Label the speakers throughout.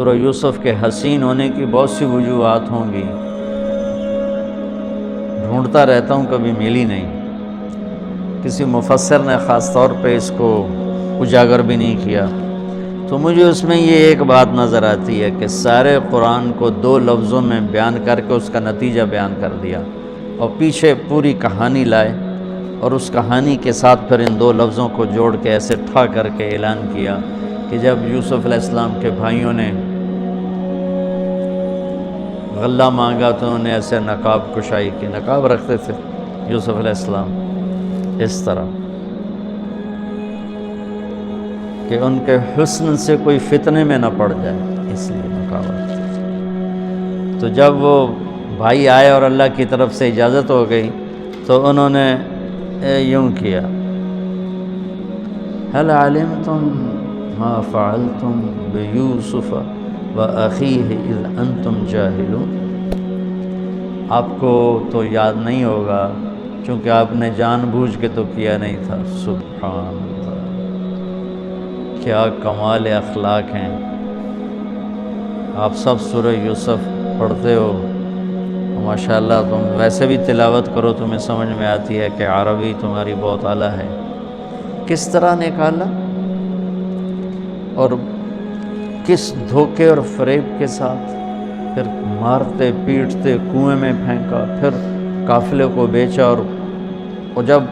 Speaker 1: سورہ یوسف کے حسین ہونے کی بہت سی وجوہات ہوں گی، ڈھونڈتا رہتا ہوں، کبھی ملی نہیں۔ کسی مفسر نے خاص طور پہ اس کو اجاگر بھی نہیں کیا، تو مجھے اس میں یہ ایک بات نظر آتی ہے کہ سارے قرآن کو 2 لفظوں میں بیان کر کے اس کا نتیجہ بیان کر دیا، اور پیچھے پوری کہانی لائے، اور اس کہانی کے ساتھ پھر ان 2 لفظوں کو جوڑ کے ایسے ٹھا کر کے اعلان کیا کہ جب یوسف علیہ السلام کے بھائیوں نے غلہ مانگا تو انہوں نے ایسے نقاب کشائی کی، نقاب رکھتے تھے یوسف علیہ السلام اس طرح کہ ان کے حسن سے کوئی فتنے میں نہ پڑ جائے، اس لیے نقاب رکھتے تھے۔ تو جب وہ بھائی آئے اور اللہ کی طرف سے اجازت ہو گئی تو انہوں نے یوں کیا، هل علمتم ما فعلتم بیوسف وأخیہ اذ انتم جاہلون؟ آپ کو تو یاد نہیں ہوگا چونکہ آپ نے جان بوجھ کے تو کیا نہیں تھا۔ سبحان اللہ، کیا کمال اخلاق ہیں۔ آپ سب سورہ یوسف پڑھتے ہو، ماشاءاللہ تم ویسے بھی تلاوت کرو تمہیں سمجھ میں آتی ہے کہ عربی تمہاری بہت اعلیٰ ہے۔ کس طرح نکالا اور کس دھوکے اور فریب کے ساتھ، پھر مارتے پیٹتے کنویں میں پھینکا، پھر قافلے کو بیچا، اور جب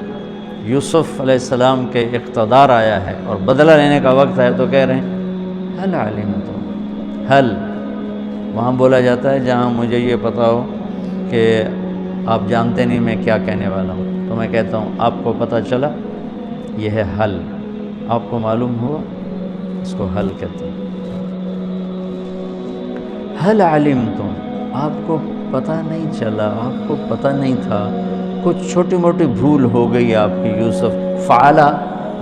Speaker 1: یوسف علیہ السلام کے اقتدار آیا ہے اور بدلہ لینے کا وقت ہے تو کہہ رہے ہیں حل علمتم، حل وہاں بولا جاتا ہے جہاں مجھے یہ پتہ ہو کہ آپ جانتے نہیں میں کیا کہنے والا ہوں، تو میں کہتا ہوں آپ کو پتہ چلا، یہ ہے حل، آپ کو معلوم ہوا، اس کو حل کہتے ہیں۔ حل علمتم، آپ کو پتہ نہیں چلا، آپ کو پتہ نہیں تھا، کچھ چھوٹی موٹی بھول ہو گئی آپ کی یوسف۔ فعلا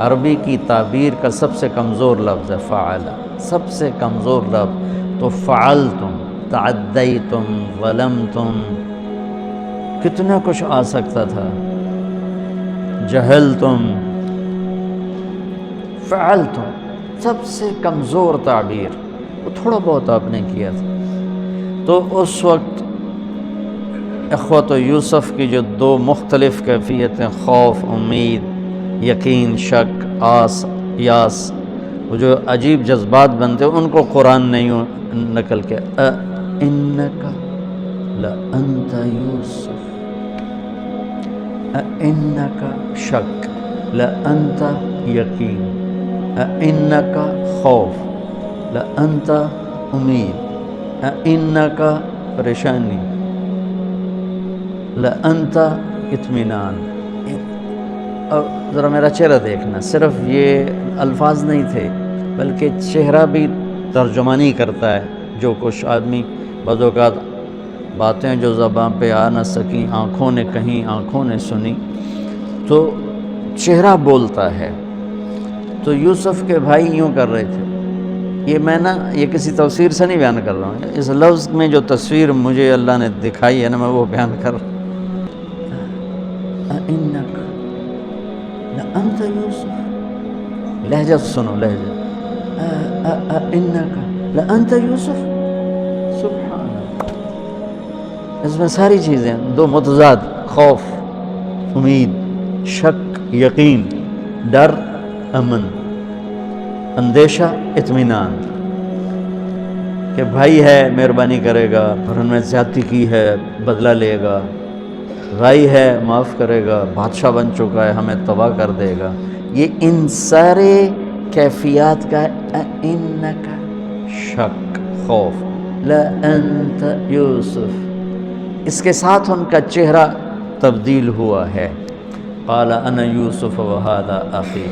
Speaker 1: عربی کی تعبیر کا سب سے کمزور لفظ ہے، فعلا سب سے کمزور لفظ، تو فعلتم، تعدیتم، ظلمتم، کتنا کچھ آ سکتا تھا، جہلتم، فعلتم سب سے کمزور تعبیر، وہ تھوڑا بہت آپ نے کیا تھا۔ تو اس وقت اخوت یوسف کی جو 2 مختلف کیفیتیں، خوف، امید، یقین، شک، آس، یاس، وہ جو عجیب جذبات بنتے ہیں ان کو قرآن نے یوں نقل کیا، اِنَّکَ لَأَنْتَ یوسف، اِنَّکَ شک، لَأَنْتَ یقین، اِنَّکَ خوف، لَأَنْتَ امید، اِنَّکَ پریشانی، لَأَنْتَ اطمینان۔ اور ذرا میرا چہرہ دیکھنا، صرف یہ الفاظ نہیں تھے بلکہ چہرہ بھی ترجمانی کرتا ہے۔ جو کچھ آدمی بعض اوقات باتیں جو زبان پہ آ نہ سکیں، آنکھوں نے کہیں، آنکھوں نے سنی، تو چہرہ بولتا ہے۔ تو یوسف کے بھائی یوں کر رہے تھے، یہ میں یہ کسی تفسیر سے نہیں بیان کر رہا ہوں، اس لفظ میں جو تصویر مجھے اللہ نے دکھائی ہے نا، میں وہ بیان کر رہا ہوں۔ اِنَّکَ لَأَنْتَ یوسف، لہجہ سنو، لہجہ، اِنَّکَ لَأَنْتَ یوسف، سبحان اللہ۔ اس میں ساری چیزیں 2 متضاد، خوف، امید، شک، یقین، ڈر، امن، اندیشہ، اطمینان، کہ بھائی ہے مہربانی کرے گا، پر ہم نے زیادتی کی ہے بدلہ لے گا، بھائی ہے معاف کرے گا، بادشاہ بن چکا ہے ہمیں تباہ کر دے گا، یہ ان سارے کیفیات کا اِنَّکَ شک، خوف، لَأَنْتَ یوسف، اس کے ساتھ ان کا چہرہ تبدیل ہوا ہے۔ قال انا یوسف وہذا اخی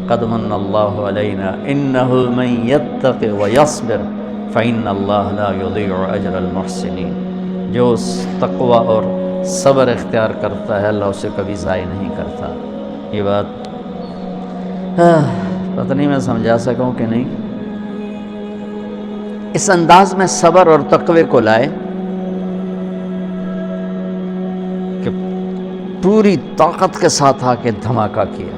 Speaker 1: قد من اللہ علینا انہ من یتق ویصبر فإن اللہ لا یضیع اجر المحسنین۔ جو تقوی اور صبر اختیار کرتا ہے اللہ اسے کبھی ضائع نہیں کرتا۔ یہ بات پتہ نہیں میں سمجھا سکوں کہ نہیں۔ اس انداز میں صبر اور تقوی کو لائے کہ پوری طاقت کے ساتھ آ کے دھماکہ کیا۔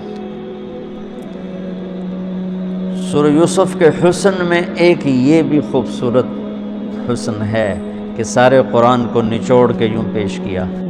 Speaker 1: سورہ یوسف کے حسن میں ایک یہ بھی خوبصورت حسن ہے کہ سارے قرآن کو نچوڑ کے یوں پیش کیا۔